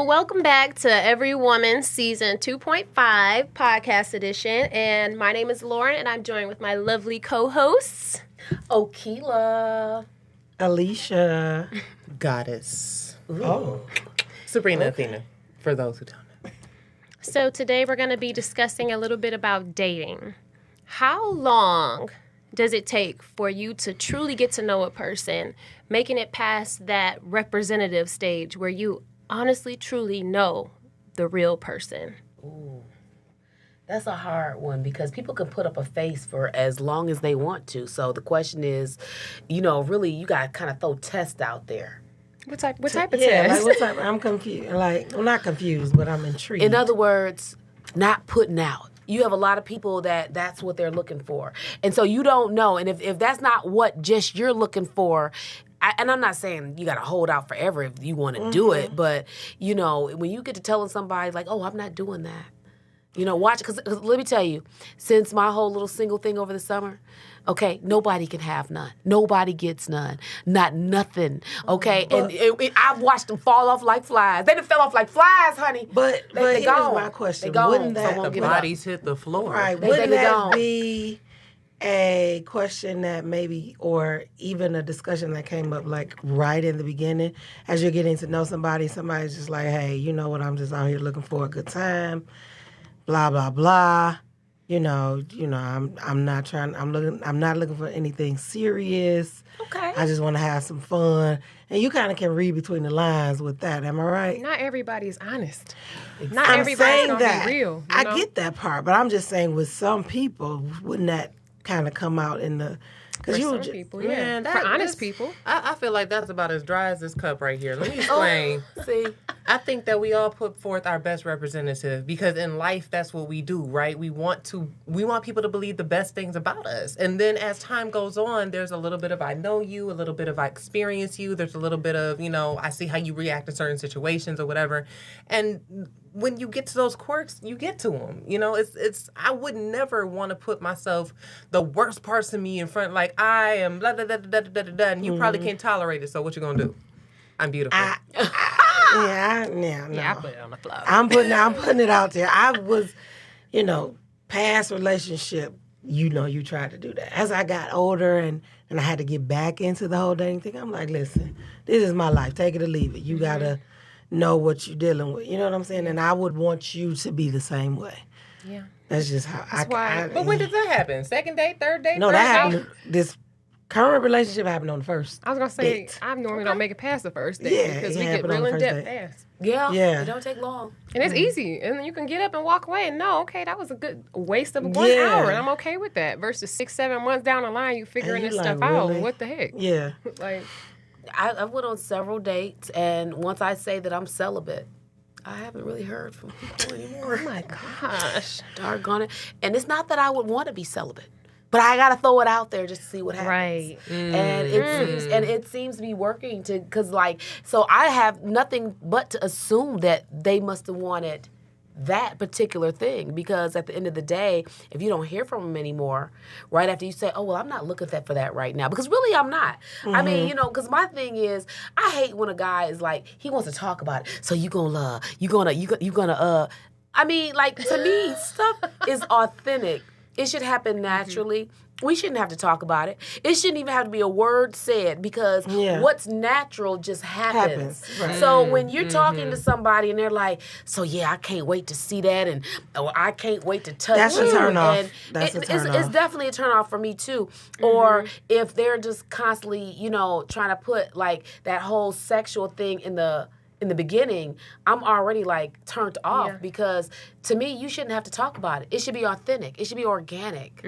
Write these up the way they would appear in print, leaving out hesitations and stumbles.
Welcome back to Every Woman Season 2.5 Podcast Edition. And my name is Lauren, and I'm joined with my lovely co-hosts, Okila, Alicia, Goddess. Ooh. Oh, Sabrina Athena, for those who don't know. So today we're going to be discussing a little bit about dating. How long does it take for you to truly get to know a person, making it past that representative stage where you honestly, truly know the real person? Ooh, that's a hard one because people can put up a face for as long as they want to. So the question is, really, you got to kind of throw tests out there. What type of test? Like what type? I'm confused. I'm not confused, but I'm intrigued. In other words, not putting out. You have a lot of people that's what they're looking for. And so you don't know. And if that's not what just you're looking for, and I'm not saying you got to hold out forever if you want to do it, but, when you get to telling somebody like, oh, I'm not doing that. Watch, because let me tell you, since my whole little single thing over the summer, okay, nobody can have none. Nobody gets none. Not nothing, okay? And I've watched them fall off like flies. They done fell off like flies, honey. But here's gone. my question. They gone. Wouldn't that, So The bodies hit the floor. right, They wouldn't that gone. be a question that maybe, or even a discussion that came up like right in the beginning, as you're getting to know somebody's just like, hey, you know what, I'm just out here looking for a good time, blah, blah, blah. I'm not looking for anything serious. Okay. I just want to have some fun. And you kind of can read between the lines with that. Am I right? Not everybody's honest. Not I'm everybody's saying gonna that. be real. I get that part, but I'm just saying with some people, wouldn't that kind of come out in the... For some people, yeah. Man, For honest people. I feel like that's about as dry as this cup right here. Let me explain. See, I think that we all put forth our best representative because in life, that's what we do, right? We want people to believe the best things about us. And then as time goes on, there's a little bit of I know you, a little bit of I experience you. There's a little bit of, I see how you react to certain situations or whatever. And when you get to those quirks, you get to them. I would never want to put myself, the worst parts of me in front, like I am blah, blah, blah, blah, blah, blah, blah, and you probably can't tolerate it. So what you gonna do? I'm beautiful. No. Yeah, I put it on the floor. I'm putting it out there. I was, past relationship, you tried to do that. As I got older and I had to get back into the whole dating thing, I'm like, listen, this is my life. Take it or leave it. You gotta know what you're dealing with. You know what I'm saying? And I would want you to be the same way. Yeah. That's just how But when did that happen? Second date, third date? No, third that date? happened. This current relationship happened on the first. I was going to say, date. I normally don't make it past the first date Yeah, because it we get happened on real the in first depth fast. yeah, it don't take long. And it's easy. And then you can get up and walk away and know, okay, that was a good waste of 1 Yeah. hour. And I'm okay with that. Versus 6-7 months down the line, you figuring And this you stuff like, out. really? What the heck? Yeah. Like, I went on several dates, and once I say that I'm celibate, I haven't really heard from people anymore. oh my gosh. Doggone it. And it's not that I would want to be celibate, but I gotta throw it out there just to see what happens. Right. And it seems to be working because so I have nothing but to assume that they must have wanted that particular thing, because at the end of the day, if you don't hear from them anymore, right after you say, oh, well, I'm not looking for that right now, because really I'm not. I mean, because my thing is, I hate when a guy is like, he wants to talk about it. So I mean, like, to me, stuff is authentic. It should happen naturally. We shouldn't have to talk about it. It shouldn't even have to be a word said, because what's natural just happens. Right. So when you're talking to somebody and they're like, so yeah, I can't wait to see that, and I can't wait to touch That's a you. turn off. And That's a turn it's off. definitely a turn off for me too. Or if they're just constantly, trying to put like that whole sexual thing in the beginning, I'm already like turned off, because to me, you shouldn't have to talk about it. It should be authentic. It should be organic.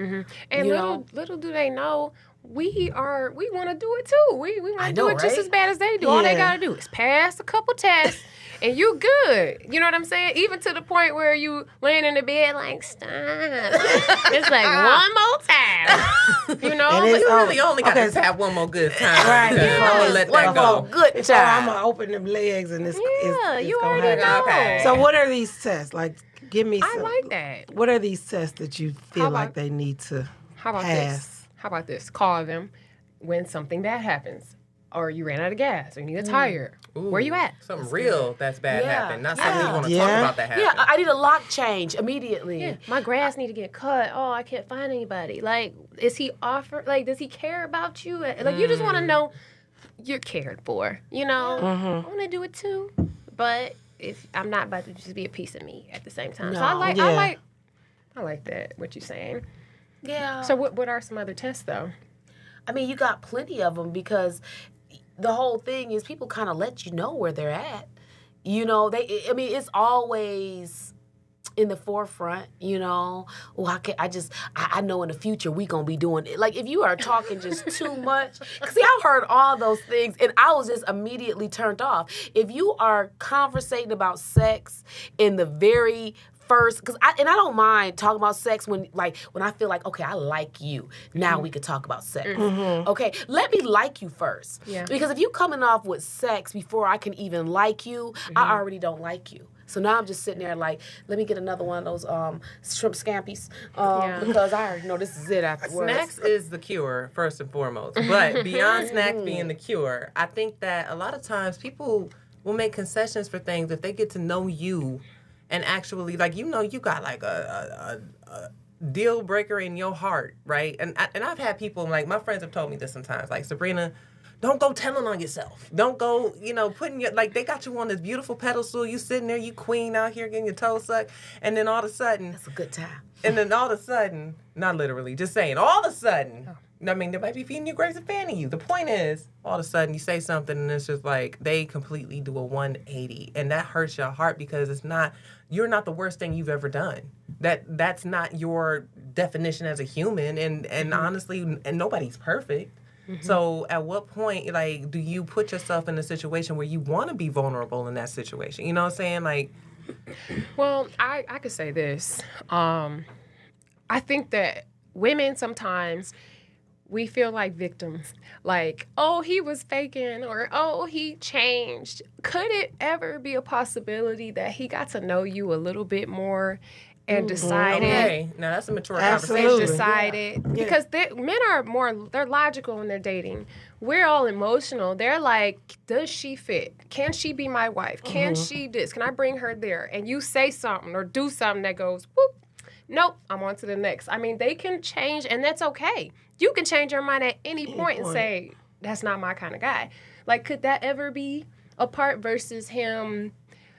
And little do they know, we want to do it too. We want to do it just as bad as they do. All they got to do is pass a couple tests and you good. You know what I'm saying? Even to the point where you laying in the bed like, stop. It's like one more time. You know? And But You really only got to have one more good time. Right. I'm going to let that One more go. good So I'm time. going to open them legs and it's you gonna already happen. know. Okay. So what are these tests? Like, give me I some. like that. What are these tests that you feel How about- like they need to How about pass? this? How about this? Call them when something bad happens. or you ran out of gas, or you need a tire. Ooh, Where you at? Something real that's bad happened. Not something you want to Yeah. talk about that happened. Yeah, I need a lock change immediately. Yeah, my grass need to get cut. Oh, I can't find anybody. Like, is he does he care about you? Like, you just want to know you're cared for, you know? I want to do it too, but if I'm not about to just be a piece of me at the same time. No. So I like that, what you're saying. Yeah. So what are some other tests, though? I mean, you got plenty of them because the whole thing is people kind of let you know where they're at. You know, it's always in the forefront, you know. Well, I know in the future we gonna be doing it. Like, if you are talking just too much, see, I've heard all those things and I was just immediately turned off. If you are conversating about sex in the very first, I don't mind talking about sex when I feel like, okay, I like you. Now we could talk about sex. Okay, let me like you first. Yeah. Because if you coming off with sex before I can even like you, I already don't like you. So now I'm just sitting there like, let me get another one of those shrimp scampies because I already know this is it afterwards. Snacks is the cure, first and foremost. But beyond snacks being the cure, I think that a lot of times people will make concessions for things if they get to know you. And actually, like, you know, you got like a deal breaker in your heart, right? And I've had people, like, my friends have told me this sometimes, like, Sabrina, don't go telling on yourself. Don't go, you know, putting your, like, they got you on this beautiful pedestal. You sitting there, you queen out here getting your toes sucked. And then all of a sudden. That's a good time. And then all of a sudden, not literally, just saying, all of a sudden. I mean, they might be feeding you grapes and fanning you. The point is, all of a sudden, you say something and it's just like they completely do a 180. And that hurts your heart because you're not the worst thing you've ever done. That's not your definition as a human. And honestly, and nobody's perfect. So at what point, like, do you put yourself in a situation where you want to be vulnerable in that situation? You know what I'm saying? Like, well, I could say this. I think that women sometimes, we feel like victims. Like, oh, he was faking, or oh, he changed. Could it ever be a possibility that he got to know you a little bit more and decided? Okay, now that's a mature Absolutely. conversation. Decided because men are they're logical when they're dating. We're all emotional. They're like, does she fit? Can she be my wife? Can she this? Can I bring her there? And you say something or do something that goes, whoop, nope, I'm on to the next. I mean, they can change, and that's okay. You can change your mind at any point and say, that's not my kind of guy. Like, could that ever be a part versus him,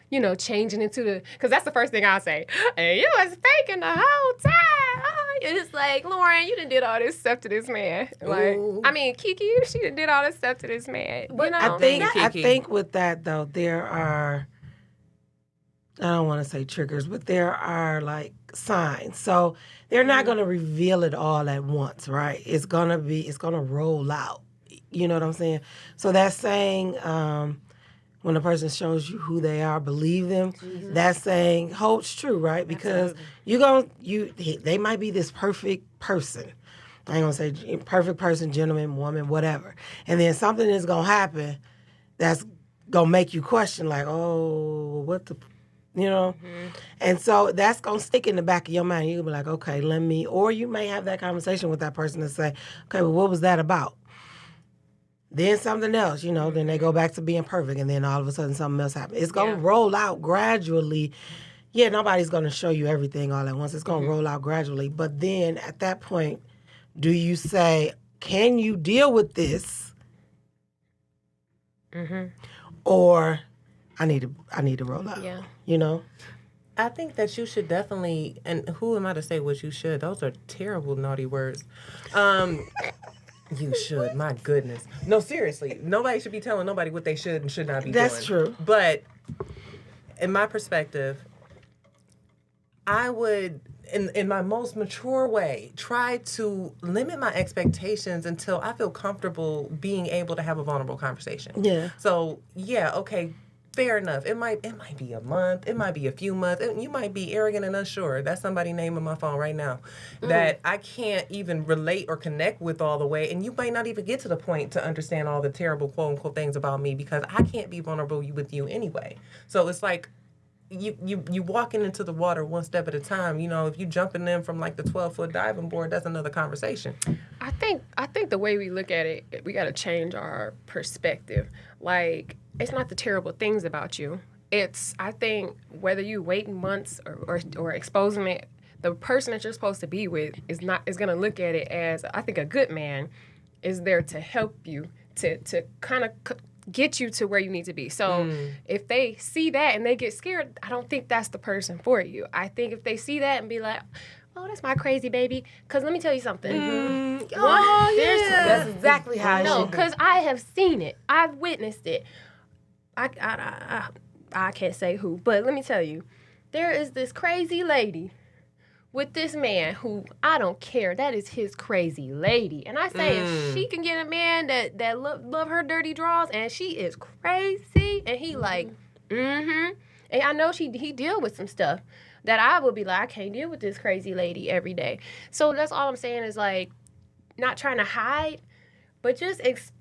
you know, changing into the... Because that's the first thing I'll say. Hey, you was faking the whole time. Oh, it's like, Lauren, you done did all this stuff to this man. Like, I mean, Kiki, she done did all this stuff to this man. But, you know? I think with that, though, there are... I don't want to say triggers, but there are, like, signs. So they're not going to reveal it all at once, right? It's going to roll out. You know what I'm saying? So that's saying when a person shows you who they are, believe them. That's saying holds true, right? Because they might be this perfect person. I ain't going to say perfect person, gentleman, woman, whatever. And then something is going to happen that's going to make you question, like, oh, what the... You know? And so that's going to stick in the back of your mind. You'll be like, okay, or you may have that conversation with that person and say, okay, well, what was that about? Then something else, you know, then they go back to being perfect, and then all of a sudden something else happens. It's going to roll out gradually. Yeah, nobody's going to show you everything all at once. It's going to roll out gradually. But then at that point, do you say, can you deal with this? Or... I need to roll out. Yeah. You know? I think that you should definitely, and who am I to say what you should? Those are terrible, naughty words. You should, my goodness. No, seriously. Nobody should be telling nobody what they should and should not be doing. That's true. But in my perspective, I would, in my most mature way, try to limit my expectations until I feel comfortable being able to have a vulnerable conversation. Yeah. So, yeah, okay, fair enough. It might be a month. It might be a few months. You might be arrogant and unsure. That's somebody's name on my phone right now that I can't even relate or connect with all the way. And you might not even get to the point to understand all the terrible quote unquote things about me because I can't be vulnerable with you anyway. So it's like, you walking into the water one step at a time. You know, if you jumping in from like the 12-foot diving board, that's another conversation. I think the way we look at it, we got to change our perspective. Like, it's not the terrible things about you. It's, I think, whether you waiting months or exposing it, the person that you're supposed to be with is going to look at it as, I think a good man is there to help you, to kind of get you to where you need to be. So if they see that and they get scared, I don't think that's the person for you. I think if they see that and be like, oh, that's my crazy baby. Because let me tell you something. That's exactly how it No, should be. because I have seen it. I've witnessed it. I can't say who, but let me tell you. There is this crazy lady with this man who, I don't care, that is his crazy lady. And I say if she can get a man that love her dirty draws and she is crazy and he like, and I know he deal with some stuff that I would be like, I can't deal with this crazy lady every day. So that's all I'm saying is like, not trying to hide, but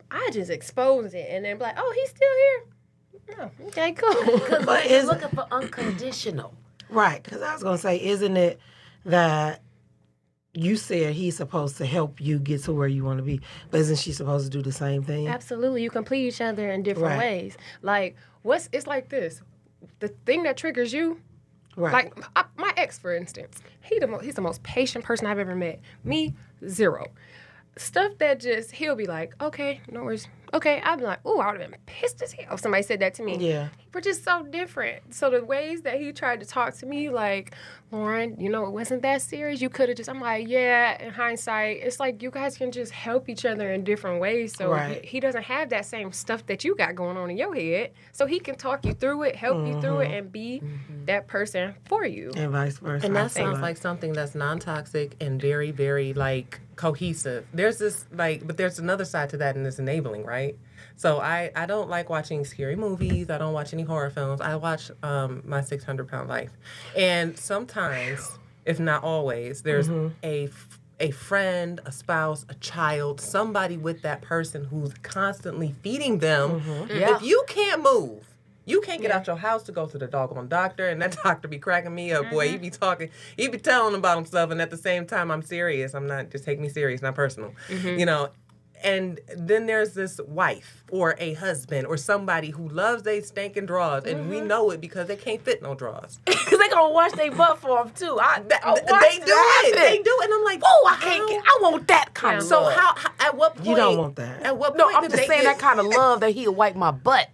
I just expose it and then be like, oh, he's still here? Oh, okay, cool. But he's looking for unconditional. Right, because I was going to say, isn't it that you said he's supposed to help you get to where you want to be, but isn't she supposed to do the same thing? Absolutely. You complete each other in different ways. Like, it's like this. The thing that triggers you, like my ex, for instance, he's the most patient person I've ever met. Me, zero. Stuff that he'll be like, okay, no worries. Okay, I'd be like, ooh, I would have been pissed as hell if somebody said that to me. Yeah. We're just so different. So the ways that he tried to talk to me, like, Lauren, it wasn't that serious. You could have I'm like, yeah, in hindsight, it's like you guys can just help each other in different ways. So he doesn't have that same stuff that you got going on in your head. So he can talk you through it, help you through it, and be that person for you. And vice versa. And that sounds like something that's non-toxic and very, very, like, cohesive. There's this, like, but there's another side to that, and it's enabling, right? So I don't like watching scary movies. I don't watch any horror films. I watch My 600-Pound Life. And sometimes, if not always, there's a friend, a spouse, a child, somebody with that person who's constantly feeding them. If you can't move, you can't get out your house to go to the doggone doctor, and that doctor be cracking me up, boy. He be talking, he be telling about himself, and at the same time, I'm serious. I'm not, just take me serious, not personal. And then there's this wife or a husband or somebody who loves they stinking drawers, and we know it because they can't fit no drawers. Because they gonna wash their butt for them too. They do it, and I'm like, oh, I want that kind of love. So how? At what point? You don't want that. At what point? No, I'm just saying that kind of love that he'll wipe my butt.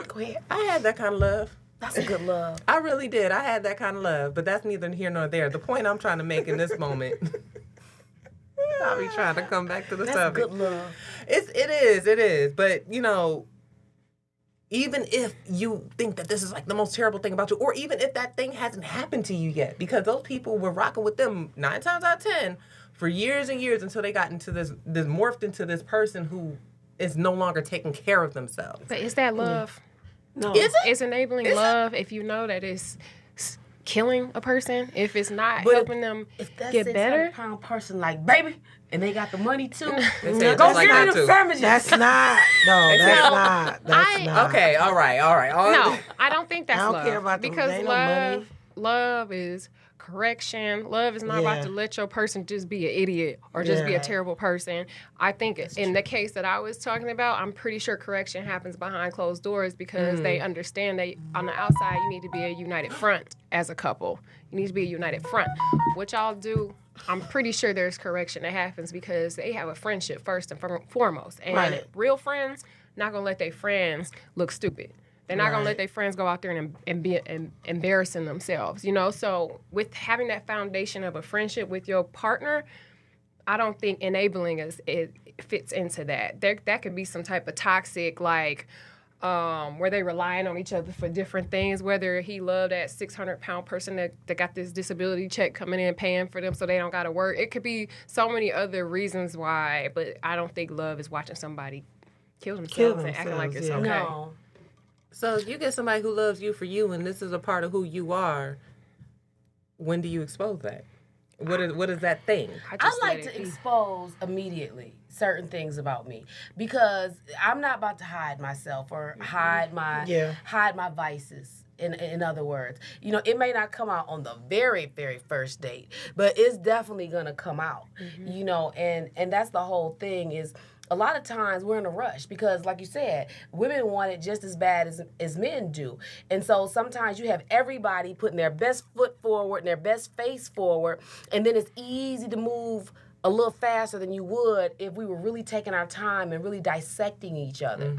Go ahead. I had that kind of love. That's a good love. I really did. I had that kind of love, but that's neither here nor there. The point I'm trying to make in this moment. I'll be trying to come back to the subject. That's good love. It is. But, even if you think that this is like the most terrible thing about you, or even if that thing hasn't happened to you yet, because those people were rocking with them 9 times out of 10 for years and years until they got into this morphed into this person who is no longer taking care of themselves. But is that love? No. Is it? It's enabling love if you know that it's killing a person, if it's not helping them get better. Pound person like, baby, and they got the money too. They Go say get like that them too. sandwiches. That's not. No, that's not. That's not. Okay, all right. No, I don't think that's I don't love. care about them. Because They ain't no money. love is correction. Love is not about to let your person just be an idiot or just be a terrible person. I think in the case that I was talking about, I'm pretty sure correction happens behind closed doors because they understand that on the outside you need to be a united front as a couple. You need to be a united front. What y'all do, I'm pretty sure there's correction that happens because they have a friendship first and foremost. And real friends not going to let their friends look stupid. They're not going to let their friends go out there and be embarrassing themselves, So with having that foundation of a friendship with your partner, I don't think enabling it fits into that. That could be some type of toxic, like, where they relying on each other for different things, whether he loved that 600-pound person that got this disability check coming in, paying for them so they don't got to work. It could be so many other reasons why, but I don't think love is watching somebody kill themselves and acting like it's okay. No. So if you get somebody who loves you for you and this is a part of who you are, when do you expose that? What is that thing? I like to expose immediately certain things about me because I'm not about to hide myself or hide my vices. in other words. You know, it may not come out on the very, very first date, but it's definitely going to come out, you know, and that's the whole thing is a lot of times we're in a rush because, like you said, women want it just as bad as men do. And so sometimes you have everybody putting their best foot forward and their best face forward, and then it's easy to move a little faster than you would if we were really taking our time and really dissecting each other.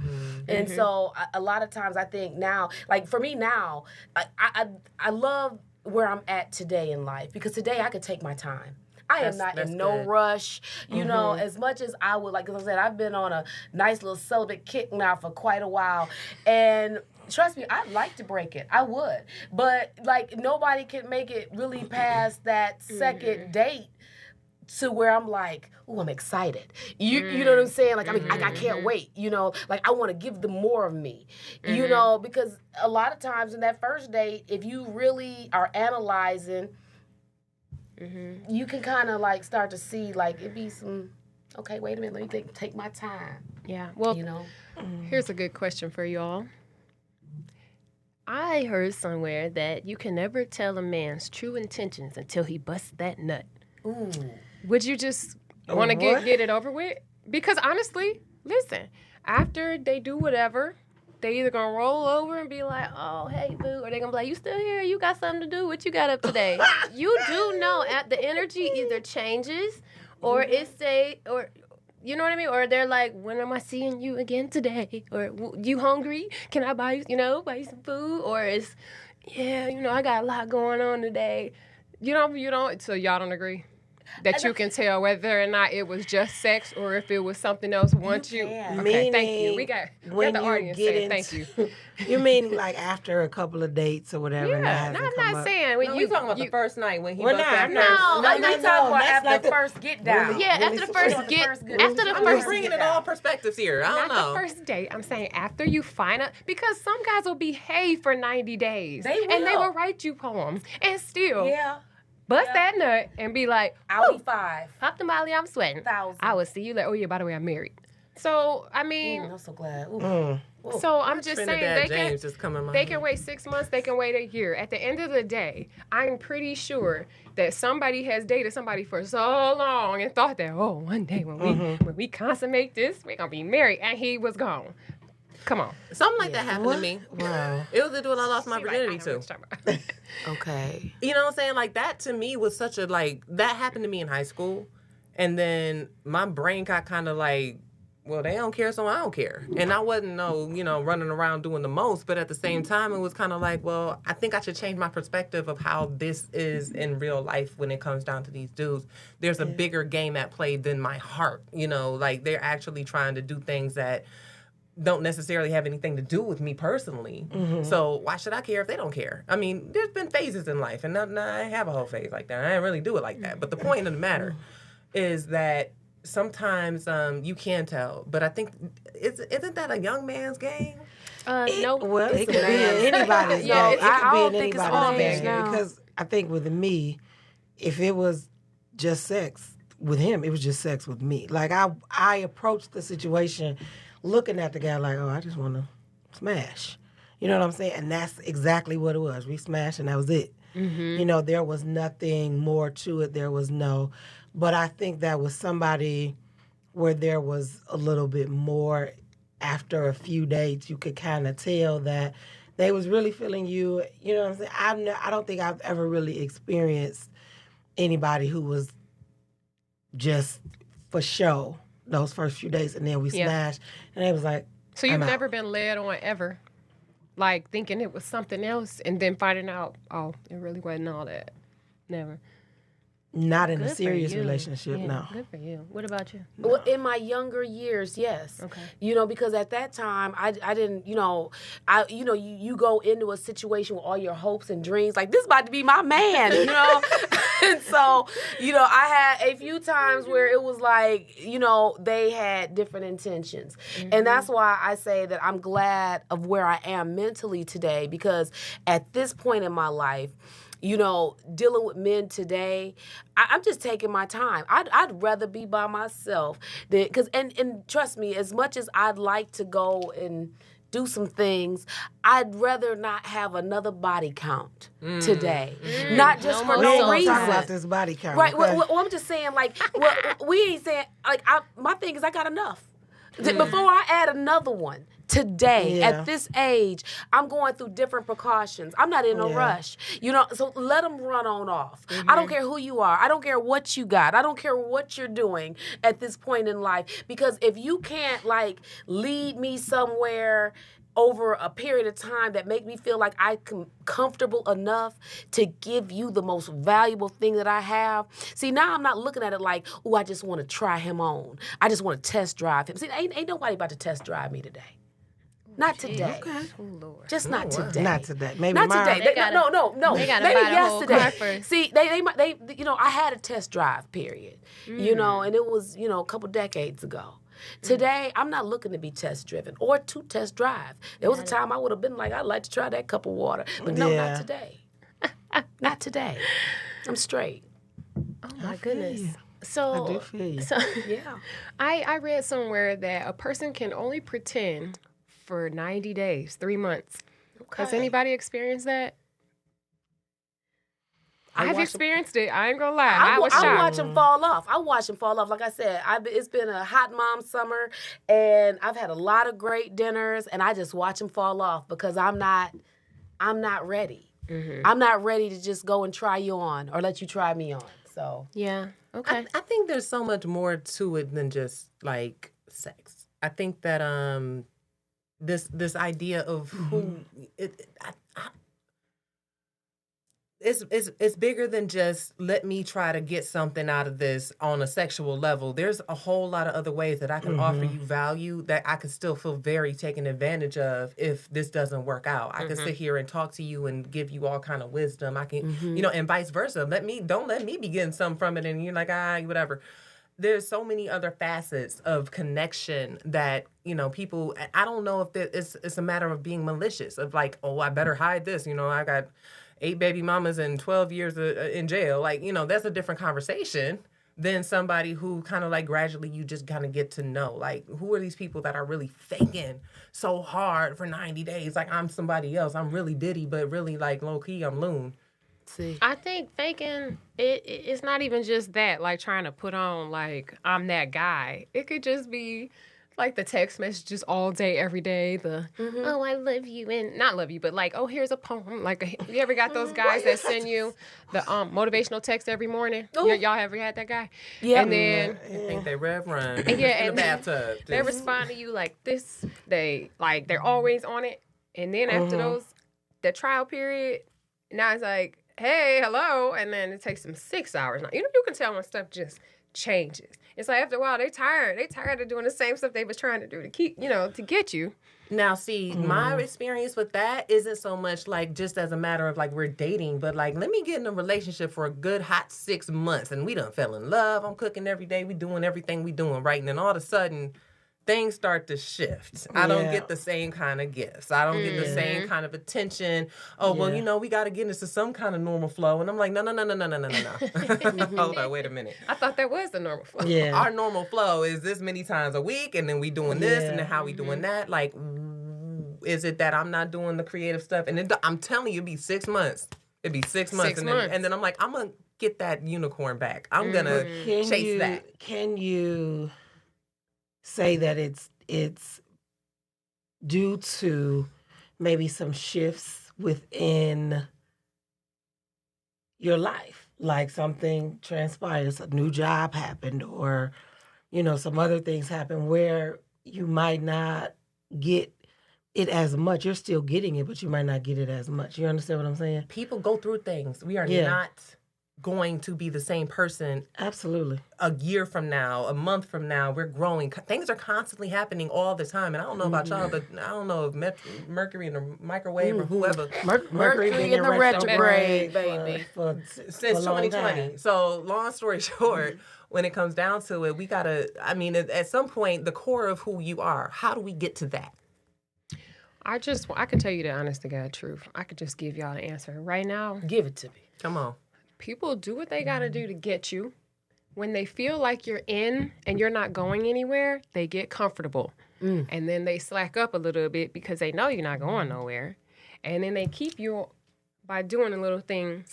And so a lot of times I think now, like for me now, I love where I'm at today in life because today I could take my time. I am not in no rush, you know, as much as I would, like I said, I've been on a nice little celibate kick now for quite a while, and trust me, I'd like to break it. I would. But, like, nobody can make it really past that second date to where I'm like, oh, I'm excited. You know what I'm saying? Like, I can't wait, you know? Like, I want to give them more of me, you know? Because a lot of times in that first date, if you really are analyzing, you can kind of like start to see like it be some, okay, wait a minute, let me take my time. Yeah, well, you know? Here's a good question for y'all. I heard somewhere that you can never tell a man's true intentions until he busts that nut. Ooh. Would you just want to get it over with? Because honestly, listen, after they do whatever, they either gonna roll over and be like, oh, hey, boo, or they gonna be like, you still here? You got something to do? What you got up today? You do know the energy either changes or it stay, or you know what I mean? Or they're like, when am I seeing you again today? Or you hungry? Can I buy you some food? Or it's, yeah, I got a lot going on today. You don't, so y'all don't agree? That you can tell whether or not it was just sex or if it was something else once you. Okay, thank you. We got the audience saying thank you. You mean like after a couple of dates or whatever? Yeah, I'm not saying when you talking about the first night when he was after. No, talking about after the first get down. Yeah, after the first get. After the first. I'm bringing it all perspectives here. I don't know. Not the first date. I'm saying after you find out, because some guys will behave for 90 days. They will. And they will write you poems and still. Yeah. Bust that nut and be like, I'll be 5. Pop the Molly, I'm sweating. 1,000. I will see you later. Oh, yeah, by the way, I'm married. So, I mean. I'm so glad. So, I'm just saying they can wait 6 months, they can wait a year. At the end of the day, I'm pretty sure that somebody has dated somebody for so long and thought that, oh, one day when we consummate this, we're going to be married. And he was gone. Come on. Something like that happened to me. Wow. It was the dude I lost my virginity to. Okay. You know what I'm saying? Like, that to me was such a, like, that happened to me in high school. And then my brain got kind of like, well, they don't care, so I don't care. And I wasn't, running around doing the most. But at the same time, it was kind of like, well, I think I should change my perspective of how this is in real life when it comes down to these dudes. There's a bigger game at play than my heart. Like, they're actually trying to do things that don't necessarily have anything to do with me personally. So why should I care if they don't care? I mean, there's been phases in life, and I have a whole phase like that. I didn't really do it like that. But the point of the matter is that sometimes you can tell. But I think, isn't that a young man's game? No. Well, it could be in anybody's game. I It don't could be think in it's all anybody's men game. Because I think with me, if it was just sex with him, it was just sex with me. Like, I approached the situation looking at the guy like, oh, I just want to smash. You know what I'm saying? And that's exactly what it was. We smashed and that was it. There was nothing more to it. There was no. But I think that was somebody where there was a little bit more after a few dates. You could kind of tell that they was really feeling you. You know what I'm saying? I don't think I've ever really experienced anybody who was just for show those first few days, and then we smashed, and it was like, so you've never been led on ever, like thinking it was something else, and then finding out, oh, it really wasn't all that. Never. Not in a serious relationship, no. Good for you. What about you? No. Well, in my younger years, yes. Okay. Because at that time, I didn't, you go into a situation with all your hopes and dreams, like, this is about to be my man, And so, I had a few times where it was like, they had different intentions. And that's why I say that I'm glad of where I am mentally today, because at this point in my life, dealing with men today, I'm just taking my time. I'd rather be by myself and trust me, as much as I'd like to go and do some things, I'd rather not have another body count today. Not just for We ain't no gonna reason. talk about this body count. Right. Okay? Well, I'm just saying, like, we ain't saying, like, my thing is I got enough. Before I add another one, today, at this age, I'm going through different precautions. I'm not in a rush. You know, so let them run on off. I don't care who you are. I don't care what you got. I don't care what you're doing at this point in life. Because if you can't, like, lead me somewhere over a period of time that make me feel like I'm comfortable enough to give you the most valuable thing that I have. See, now I'm not looking at it like, oh, I just want to try him on. I just want to test drive him. See, ain't nobody about to test drive me today. Not today. Okay. Oh, Lord. Just not today. Not today. Maybe Not tomorrow. today. No. They gotta Maybe buy the whole car yesterday. first. See, they, you know, I had a test drive period, you know, and it was, you know, a couple decades ago. Today, I'm not looking to be test driven or to test drive. There was a time I would have been like, I'd like to try that cup of water, but no, not today. Not today. I'm straight. Oh my goodness. So, I do feel you. so Yeah. I read somewhere that a person can only pretend for 90 days, 3 months. Has anybody experienced that? I've experienced it. I ain't gonna lie. I was shocked. I watch them fall off. I watch them fall off. Like I said, it's been a hot mom summer, and I've had a lot of great dinners, and I just watch them fall off because I'm not ready. I'm not ready to just go and try you on or let you try me on. So Yeah. Okay. I think there's so much more to it than just like sex. I think that this idea of who it's bigger than just let me try to get something out of this on a sexual level. There's a whole lot of other ways that I can offer you value that I could still feel very taken advantage of if this doesn't work out. I can sit here and talk to you and give you all kind of wisdom. I can, you know, and vice versa. Don't let me be getting something from it and you're like, whatever. There's so many other facets of connection that, you know, people, I don't know if it's a matter of being malicious, of like, oh, I better hide this. You know, I got 8 baby mamas and 12 years in jail. Like, you know, that's a different conversation than somebody who kind of like gradually you just kind of get to know. Like, who are these people that are really faking so hard for 90 days? Like, I'm somebody else. I'm really Diddy, but really like low key, I'm Loon. see. I think faking it's not even just that, like trying to put on like I'm that guy. It could just be like the text messages all day, every day. The oh, I love you, and not love you, but like, oh, here's a poem. Like, you ever got those guys that send you the motivational text every morning? Y'all ever had that guy? Yeah. And then I think they reverend yeah, in and the bathtub. they respond to you like this. They're always on it. And then after the trial period, now it's like, hey, hello, and then it takes them 6 hours. Now, you know, you can tell when stuff just changes. It's like after a while, they tired of doing the same stuff they was trying to do to keep, you know, to get you. Now, see, my experience with that isn't so much like just as a matter of like we're dating, but like let me get in a relationship for a good hot 6 months and we done fell in love. I'm cooking every day. We doing everything we doing right. And then all of a sudden, things start to shift. I don't get the same kind of gifts. I don't get the same kind of attention. Oh, well, you know, we got to get into some kind of normal flow. And I'm like, no. Hold on, wait a minute. I thought that was the normal flow. Yeah. Our normal flow is this many times a week, and then we doing this, and then how we doing that. Like, is it that I'm not doing the creative stuff? And then I'm telling you, it'd be 6 months. It'd be 6 months. And then I'm like, I'm going to get that unicorn back. I'm going to chase that. Can you say that it's due to maybe some shifts within your life, like something transpires, a new job happened, or you know, some other things happen where you might not get it as much. You're still getting it, but you might not get it as much. You understand what I'm saying? People go through things. We are not going to be the same person. Absolutely. A year from now, a month from now, we're growing. Things are constantly happening all the time. And I don't know about y'all, but I don't know if Mercury in the microwave or whoever. Mercury Mercury in the retrograde, baby. Since 2020. So long story short, when it comes down to it, we got to, I mean, at some point, the core of who you are, how do we get to that? I can tell you the honest to God truth. I could just give y'all the answer right now. Give it to me. Come on. People do what they got to do to get you. When they feel like you're in and you're not going anywhere, they get comfortable. and then they slack up a little bit because they know you're not going nowhere. And then they keep you by doing a little thing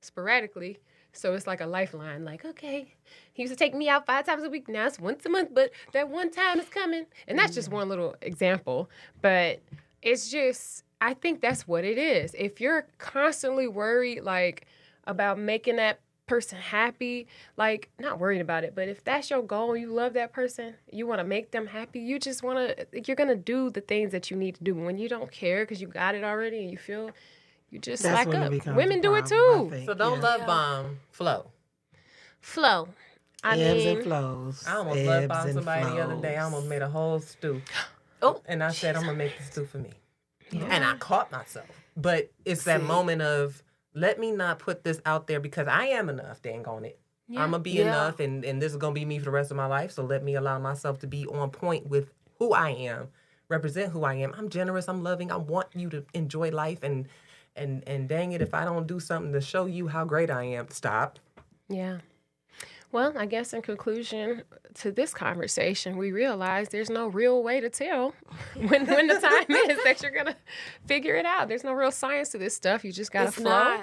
sporadically. So it's like a lifeline. Like, okay, he used to take me out 5 times a week. Now it's once a month, but that one time is coming. And that's just one little example. But it's just, I think that's what it is. If you're constantly worried, like, about making that person happy, like, not worried about it, but if that's your goal, you love that person, you want to make them happy, you're going to do the things that you need to do. When you don't care because you got it already and you feel, you just slack up. Women do it too. So don't love bomb, flow. Flow. Ebbs and flows. I almost love bombed somebody the other day. I almost made a whole stew. And I said, I'm going to make the stew for me. Yeah. And I caught myself. But it's that moment of, let me not put this out there because I am enough, dang on it. Yeah. I'm going to be enough, and this is going to be me for the rest of my life. So let me allow myself to be on point with who I am, represent who I am. I'm generous. I'm loving. I want you to enjoy life. And dang it, if I don't do something to show you how great I am, stop. Yeah. Well, I guess in conclusion to this conversation, we realize there's no real way to tell when the time is that you're going to figure it out. There's no real science to this stuff. You just got to flow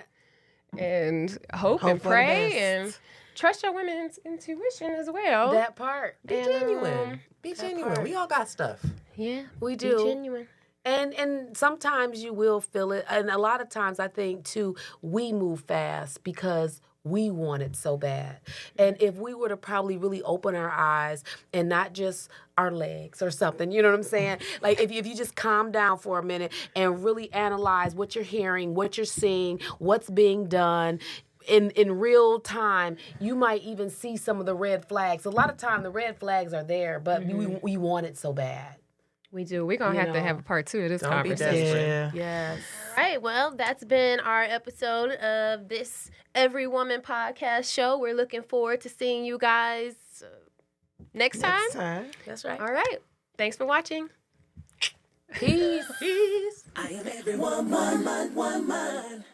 and hope and pray and trust your women's intuition as well. That part. Be genuine. Be genuine. We all got stuff. Yeah, we do. Be genuine. And sometimes you will feel it. And a lot of times I think, too, we move fast because we want it so bad. And if we were to probably really open our eyes and not just our legs or something, you know what I'm saying? Like if you just calm down for a minute and really analyze what you're hearing, what you're seeing, what's being done, in real time, you might even see some of the red flags. A lot of time the red flags are there, but we want it so bad. We do. We're going to have a part 2 of this conversation. Yeah. Yes. All right. Well, that's been our episode of this Every Woman podcast show. We're looking forward to seeing you guys next time. That's right. All right. Thanks for watching. Peace. Peace. I am every woman.